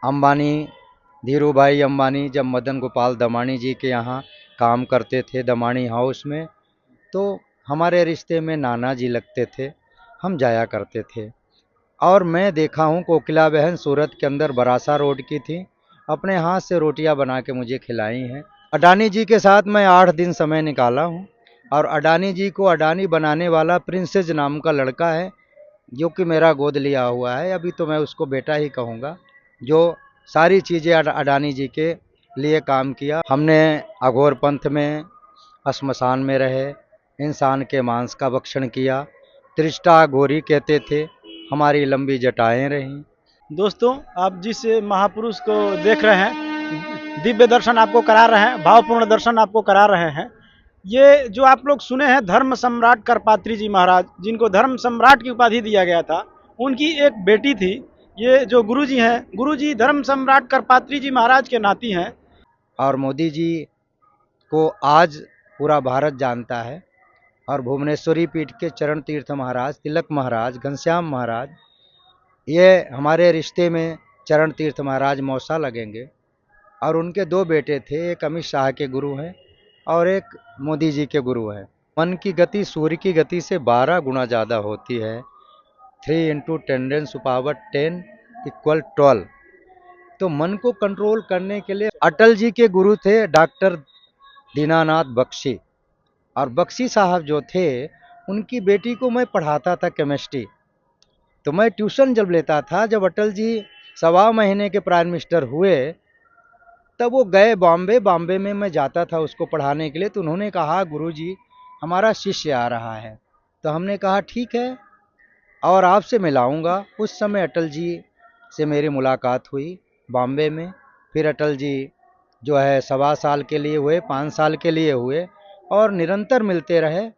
अंबानी, धीरू भाई अंबानी जब मदन गोपाल दमानी जी के यहाँ काम करते थे दमानी हाउस में, तो हमारे रिश्ते में नाना जी लगते थे, हम जाया करते थे। और मैं देखा हूँ कोकिला बहन सूरत के अंदर बरासा रोड की थी, अपने हाथ से रोटियां बना के मुझे खिलाई हैं। अडानी जी के साथ मैं 8 दिन समय निकाला हूँ, और अडानी जी को अडानी बनाने वाला प्रिंसेस नाम का लड़का है, जो कि मेरा गोद लिया हुआ है। अभी तो मैं उसको बेटा ही कहूँगा, जो सारी चीज़ें अडानी जी के लिए काम किया। हमने अघोर पंथ में, श्मशान में रहे, इंसान के मांस का भक्षण किया, त्रिष्टा घोरी कहते थे, हमारी लंबी जटाएं रहीं। दोस्तों, आप जिस महापुरुष को देख रहे हैं, दिव्य दर्शन आपको करा रहे हैं, भावपूर्ण दर्शन आपको करा रहे हैं। ये जो आप लोग सुने हैं धर्म सम्राट करपात्री जी महाराज, जिनको धर्म सम्राट की उपाधि दिया गया था, उनकी एक बेटी थी। ये जो गुरु जी हैं, गुरु जी धर्म सम्राट करपात्री जी महाराज के नाती हैं। और मोदी जी को आज पूरा भारत जानता है, और भुवनेश्वरी पीठ के चरण तीर्थ महाराज, तिलक महाराज, घनश्याम महाराज, ये हमारे रिश्ते में चरण तीर्थ महाराज मौसा लगेंगे। और उनके 2 बेटे थे, एक अमित शाह के गुरु हैं और एक मोदी जी के गुरु हैं। मन की गति सूर्य की गति से 12 गुना ज़्यादा होती है। 3 इंटू 10⁻10 = 12। तो मन को कंट्रोल करने के लिए अटल जी के गुरु थे डॉक्टर दीनानाथ बख्शी, और बख्शी साहब जो थे, उनकी बेटी को मैं पढ़ाता था केमिस्ट्री। तो मैं ट्यूशन जब लेता था, जब अटल जी 1.25 महीने के प्राइम मिनिस्टर हुए, तब वो गए बॉम्बे। बॉम्बे में मैं जाता था उसको पढ़ाने के लिए, तो उन्होंने कहा गुरुजी हमारा शिष्य आ रहा है। तो हमने कहा ठीक है, और आपसे मिलाऊंगा। उस समय अटल जी से मेरी मुलाकात हुई बॉम्बे में। फिर अटल जी जो है 1.25 साल के लिए हुए, 5 साल के लिए हुए, और निरंतर मिलते रहे।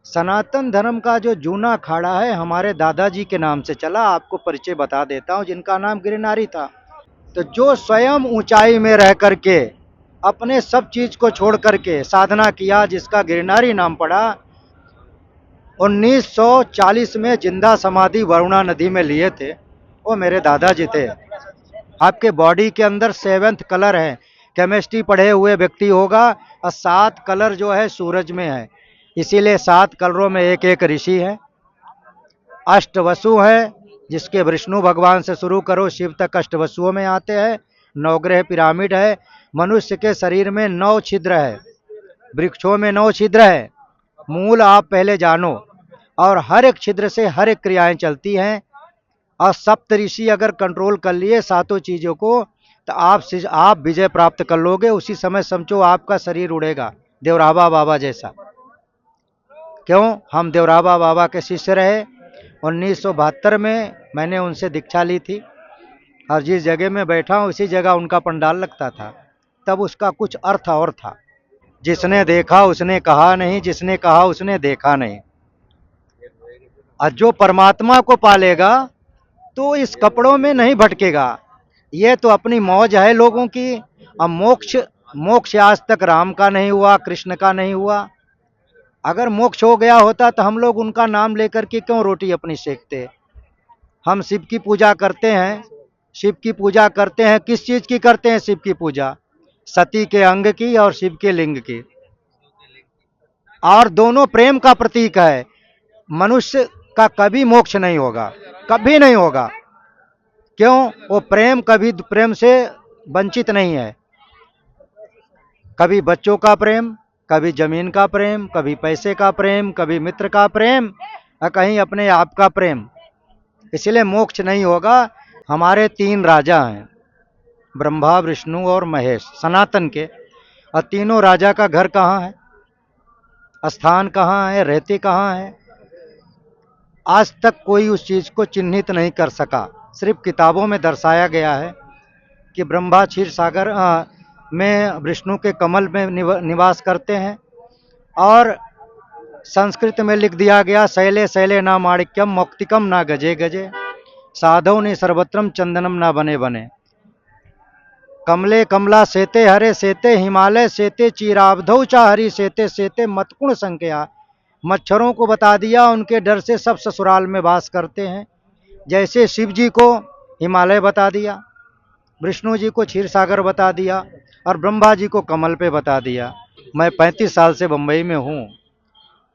सनातन धर्म का जो जूना अखाड़ा है हमारे दादाजी के नाम से चला। आपको परिचय बता देता हूँ, जिनका नाम गिरनारी था। तो जो स्वयं ऊंचाई में रह करके अपने सब चीज को छोड़ करके साधना किया, जिसका गिरनारी नाम पड़ा, 1940 में जिंदा समाधि वरुणा नदी में लिए थे, वो मेरे दादाजी थे। आपके बॉडी के अंदर 7th कलर है, केमिस्ट्री पढ़े हुए व्यक्ति होगा, और 7 कलर जो है सूरज में है, इसीलिए 7 कलरों में एक एक ऋषि है। अष्टवसु है, जिसके विष्णु भगवान से शुरू करो शिव तक अष्टवसुओं में आते हैं। 9 ग्रह पिरामिड है। मनुष्य के शरीर में 9 छिद्र है, वृक्षों में 9 छिद्र है। मूल आप पहले जानो, और हर एक छिद्र से हर एक क्रियाएं चलती हैं। और सप्त ऋषि अगर कंट्रोल कर लिए 7 चीजों को, तो आप विजय प्राप्त कर लोगे। उसी समय समझो आपका शरीर उड़ेगा, देवराबा बाबा जैसा। क्यों? हम देवराबा बाबा के शिष्य रहे। 1972 में मैंने उनसे दीक्षा ली थी, और जिस जगह में बैठा हूँ उसी जगह उनका पंडाल लगता था। तब उसका कुछ अर्थ और था। जिसने देखा उसने कहा नहीं, जिसने कहा उसने देखा नहीं। और जो परमात्मा को पालेगा तो इस कपड़ों में नहीं भटकेगा। ये तो अपनी मौज है लोगों की। अब मोक्ष आज तक राम का नहीं हुआ, कृष्ण का नहीं हुआ। अगर मोक्ष हो गया होता तो हम लोग उनका नाम लेकर के क्यों रोटी अपनी सेकते? हम शिव की पूजा करते हैं। शिव की पूजा करते हैं, किस चीज की करते हैं शिव की पूजा? सती के अंग की और शिव के लिंग की। और दोनों प्रेम का प्रतीक है। मनुष्य का कभी मोक्ष नहीं होगा, कभी नहीं होगा। क्यों? वो प्रेम से वंचित नहीं है। कभी बच्चों का प्रेम, कभी जमीन का प्रेम, कभी पैसे का प्रेम, कभी मित्र का प्रेम, और कहीं अपने आप का प्रेम। इसलिए मोक्ष नहीं होगा। हमारे 3 राजा हैं, ब्रह्मा, विष्णु और महेश, सनातन के। और तीनों राजा का घर कहाँ है, स्थान कहाँ है, रहते कहाँ है? आज तक कोई उस चीज को चिन्हित नहीं कर सका। सिर्फ किताबों में दर्शाया गया है कि ब्रह्मा क्षीर सागर में विष्णु के कमल में निवास करते हैं। और संस्कृत में लिख दिया गया, शैले शैले ना माणिक्यम मौक्तिकम ना गजे गजे, साधव ने सर्वत्रम चंदनम ना बने बने। कमले कमला सेते हरे सेते हिमालय सेते चीराब्धौ चाहरी सेते सेते मतकुण संख्या। मच्छरों को बता दिया, उनके डर से सब ससुराल में वास करते हैं। जैसे शिव जी को हिमालय बता दिया, विष्णु जी को क्षीर सागर बता दिया और ब्रह्मा जी को कमल पे बता दिया। मैं 35 साल से बम्बई में हूँ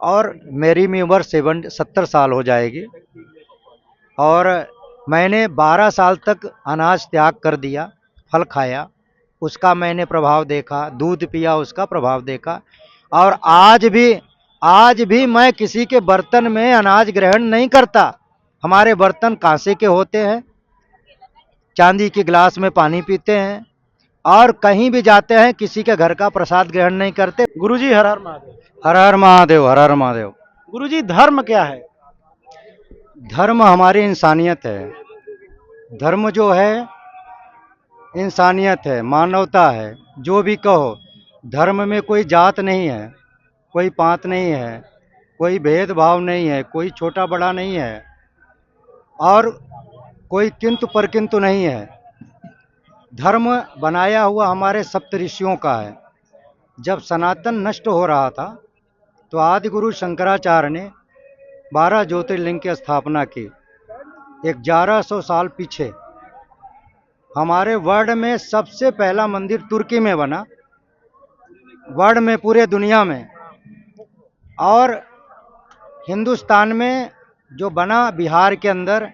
और मेरी भी उम्र 70 साल हो जाएगी और मैंने 12 साल तक अनाज त्याग कर दिया, फल खाया, उसका मैंने प्रभाव देखा, दूध पिया उसका प्रभाव देखा और आज भी मैं किसी के बर्तन में अनाज ग्रहण नहीं करता। हमारे बर्तन कांसे के होते हैं, चांदी के गिलास में पानी पीते हैं और कहीं भी जाते हैं किसी के घर का प्रसाद ग्रहण नहीं करते। गुरुजी हर हर महादेव। हर हर महादेव, हर हर महादेव। गुरुजी धर्म क्या है? धर्म हमारी इंसानियत है। धर्म जो है इंसानियत है, मानवता है, जो भी कहो। धर्म में कोई जात नहीं है, कोई पात नहीं है, कोई भेदभाव नहीं है, कोई छोटा बड़ा नहीं है और कोई किंतु परकिंतु नहीं है। धर्म बनाया हुआ हमारे सप्तऋषियों का है। जब सनातन नष्ट हो रहा था तो आदि गुरु शंकराचार्य ने 12 ज्योतिर्लिंग की स्थापना की। 1100 साल पीछे हमारे वर्ल्ड में सबसे पहला मंदिर तुर्की में बना, वर्ल्ड में, पूरे दुनिया में। और हिंदुस्तान में जो बना, बिहार के अंदर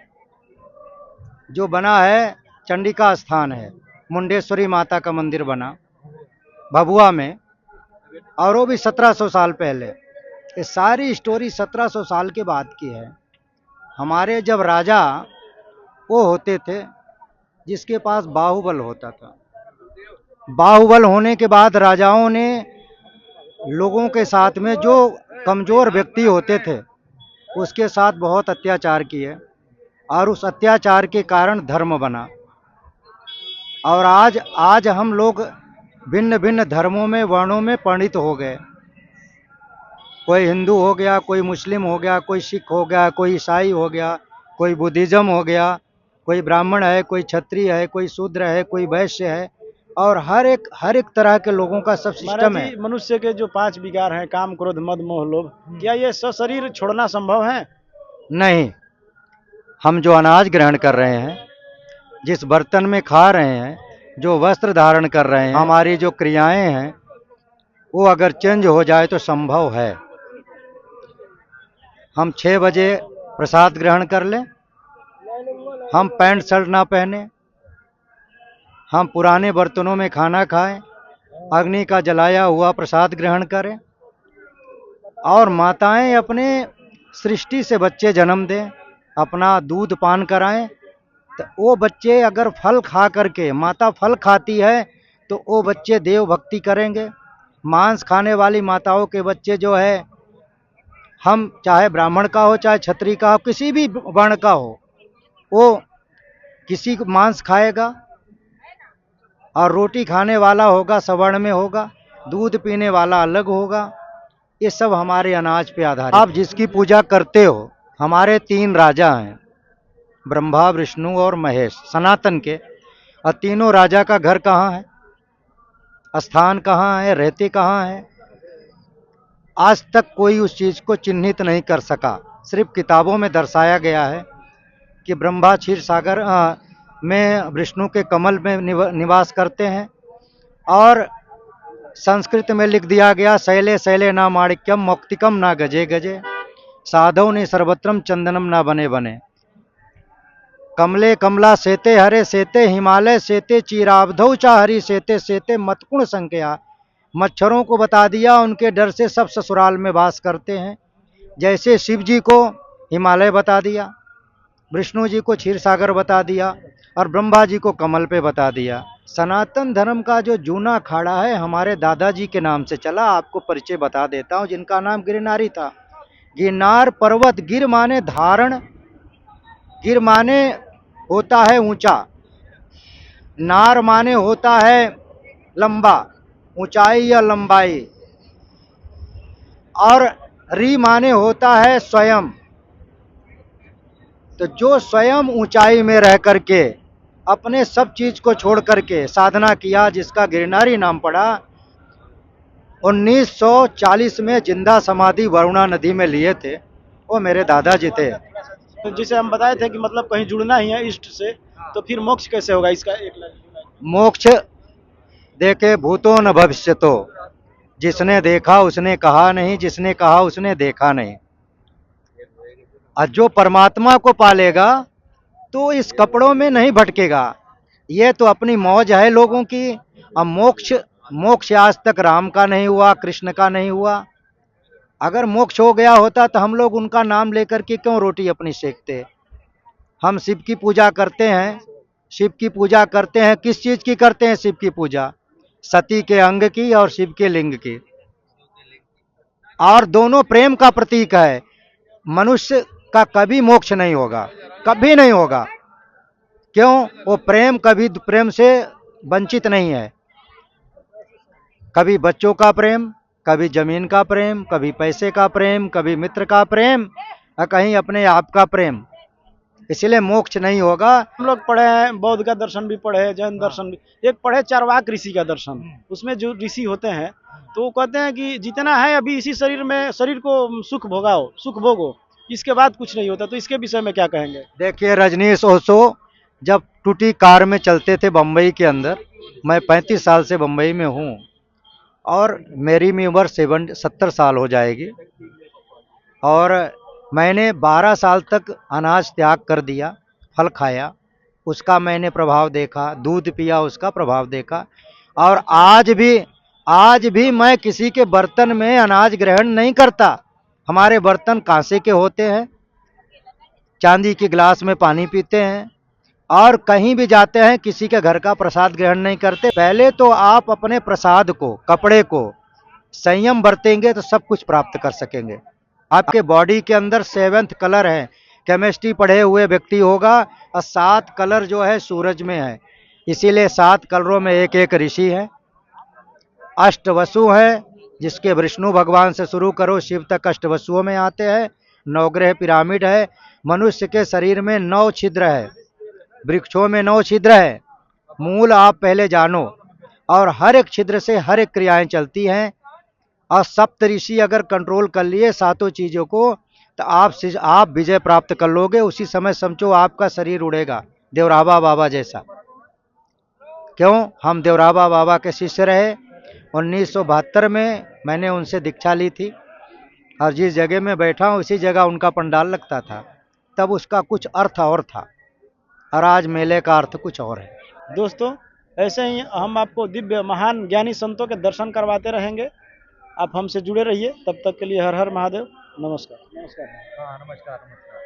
जो बना है चंडिका स्थान है, मुंडेश्वरी माता का मंदिर बना भभुआ में, और वो भी 1700 साल पहले। ये सारी स्टोरी 1700 साल के बाद की है। हमारे जब राजा वो होते थे जिसके पास बाहुबल होता था, बाहुबल होने के बाद राजाओं ने लोगों के साथ में जो कमज़ोर व्यक्ति होते थे उसके साथ बहुत अत्याचार किए और उस अत्याचार के कारण धर्म बना। और आज हम लोग भिन्न भिन्न धर्मों में, वर्णों में परिणित हो गए। कोई हिंदू हो गया, कोई मुस्लिम हो गया, कोई सिख हो गया, कोई ईसाई हो गया, कोई बुद्धिज़्म हो गया, कोई ब्राह्मण है, कोई क्षत्रिय है, कोई शूद्र है, कोई वैश्य है और हर एक तरह के लोगों का सब सिस्टम है। मनुष्य के जो 5 विकार हैं, काम क्रोध मद मोह लोभ, क्या ये सशरीर छोड़ना संभव है? नहीं, हम जो अनाज ग्रहण कर रहे हैं, जिस बर्तन में खा रहे हैं, जो वस्त्र धारण कर रहे हैं, हमारी जो क्रियाएं हैं, वो अगर चेंज हो जाए तो संभव है। हम 6 बजे प्रसाद ग्रहण कर लें, हम पैंट शर्ट ना पहने, हम पुराने बर्तनों में खाना खाएं, अग्नि का जलाया हुआ प्रसाद ग्रहण करें और माताएं अपने सृष्टि से बच्चे जन्म दें, अपना दूध पान कराएं। तो वो बच्चे अगर फल खा करके, माता फल खाती है तो वो बच्चे देव भक्ति करेंगे। मांस खाने वाली माताओं के बच्चे जो है, हम चाहे ब्राह्मण का हो, चाहे क्षत्रिय का हो, किसी भी वर्ण का हो, वो किसी को मांस खाएगा। और रोटी खाने वाला होगा सवर्ण में होगा, दूध पीने वाला अलग होगा। ये सब हमारे अनाज पे आधारित। आप जिसकी पूजा करते हो, हमारे 3 राजा हैं, ब्रह्मा, विष्णु और महेश, सनातन के। और तीनों राजा का घर कहाँ है, स्थान कहाँ है, रहते कहाँ है, आज तक कोई उस चीज़ को चिन्हित नहीं कर सका। सिर्फ किताबों में दर्शाया गया है कि ब्रह्मा क्षीर सागर में, विष्णु के कमल में निवास करते हैं। और संस्कृत में लिख दिया गया, शैले शैले ना माणिक्यम मौक्तिकम ना गजे गजे, साधव ने सर्वत्रम चंदनम ना बने बने। कमले कमला सेते हरे सेते हिमालय सेते, चीराब्धौ चाहरी सेते सेते मतकुण संख्या। मच्छरों को बता दिया, उनके डर से सब ससुराल में वास करते हैं। जैसे शिव जी को हिमालय बता दिया, विष्णु जी को क्षीर सागर बता दिया और ब्रह्मा जी को कमल पे बता दिया। सनातन धर्म का जो जूना अखाड़ा है हमारे दादाजी के नाम से चला। आपको परिचय बता देता हूँ, जिनका नाम गिरनारी था। गिरनार पर्वत, गिर माने धारण, गिर माने होता है ऊंचा, नार माने होता है लंबा, ऊंचाई या लंबाई, और री माने होता है स्वयं। तो जो स्वयं ऊंचाई में रह करके अपने सब चीज को छोड़ करके साधना किया, जिसका गिरनारी नाम पड़ा, 1940 में जिंदा समाधि वरुणा नदी में लिए थे, वो मेरे दादाजी थे। जैसे हम बताए थे कि मतलब कहीं जुड़ना ही है इष्ट से, तो फिर मोक्ष कैसे होगा इसका एक लाइन। मोक्ष देखे भूतो न भविष्यतो, जिसने देखा उसने कहा नहीं, जिसने कहा उसने देखा नहीं। और जो परमात्मा को पालेगा तो इस कपड़ों में नहीं भटकेगा। ये तो अपनी मौज है लोगों की। अब मोक्ष, मोक्ष आज तक राम का नहीं हुआ, कृष्ण का नहीं हुआ। अगर मोक्ष हो गया होता तो हम लोग उनका नाम लेकर के क्यों रोटी अपनी सेकते। हम शिव की पूजा करते हैं, शिव की पूजा करते हैं, किस चीज की करते हैं शिव की पूजा? सती के अंग की और शिव के लिंग की। और दोनों प्रेम का प्रतीक है। मनुष्य का कभी मोक्ष नहीं होगा, कभी नहीं होगा। क्यों? वो प्रेम कभी प्रेम से वंचित नहीं है। कभी बच्चों का प्रेम, कभी जमीन का प्रेम, कभी पैसे का प्रेम, कभी मित्र का प्रेम, और कहीं अपने आप का प्रेम। इसलिए मोक्ष नहीं होगा। हम लोग पढ़े हैं, बौद्ध का दर्शन भी पढ़े हैं, जैन दर्शन भी, एक पढ़े चार्वाक ऋषि का दर्शन। उसमें जो ऋषि होते हैं तो वो कहते हैं कि जितना है अभी इसी शरीर में, शरीर को सुख भोगाओ, सुख भोगो, इसके बाद कुछ नहीं होता। तो इसके विषय में क्या कहेंगे। देखिए रजनीश ओशो जब टूटी कार में चलते थे बम्बई के अंदर, मैं 35 साल से बम्बई में हूँ और मेरी भी उम्र 70 साल हो जाएगी। और मैंने 12 साल तक अनाज त्याग कर दिया, फल खाया, उसका मैंने प्रभाव देखा, दूध पिया, उसका प्रभाव देखा। और आज भी मैं किसी के बर्तन में अनाज ग्रहण नहीं करता। हमारे बर्तन कांसे के होते हैं, चांदी के गिलास में पानी पीते हैं। और कहीं भी जाते हैं किसी के घर का प्रसाद ग्रहण नहीं करते। पहले तो आप अपने प्रसाद को, कपड़े को संयम बरतेंगे तो सब कुछ प्राप्त कर सकेंगे। आपके बॉडी के अंदर 7th कलर है, केमिस्ट्री पढ़े हुए व्यक्ति होगा। और 7 कलर जो है सूरज में है, इसीलिए 7 कलरों में एक एक ऋषि है। अष्टवसु है, जिसके विष्णु भगवान से शुरू करो शिव तक अष्टवसुओं में आते हैं। नवग्रह पिरामिड है। मनुष्य के शरीर में 9 छिद्र है, वृक्षों में 9 छिद्र है। मूल आप पहले जानो। और हर एक छिद्र से हर एक क्रियाएं चलती हैं। और सप्त ऋषि अगर कंट्रोल कर लिए सातों चीजों को, तो आप विजय प्राप्त कर लोगे। उसी समय समझो आपका शरीर उड़ेगा, देवराबा बाबा जैसा। क्यों? हम देवराबा बाबा के शिष्य रहे। 1972 में मैंने उनसे दीक्षा ली थी। और जिस जगह में बैठा हूँ उसी जगह उनका पंडाल लगता था। तब उसका कुछ अर्थ और था, और आज मेले का अर्थ कुछ और है। दोस्तों, ऐसे ही हम आपको दिव्य महान ज्ञानी संतों के दर्शन करवाते रहेंगे। आप हमसे जुड़े रहिए। तब तक के लिए हर हर महादेव। नमस्कार। हाँ, नमस्कार नमस्कार।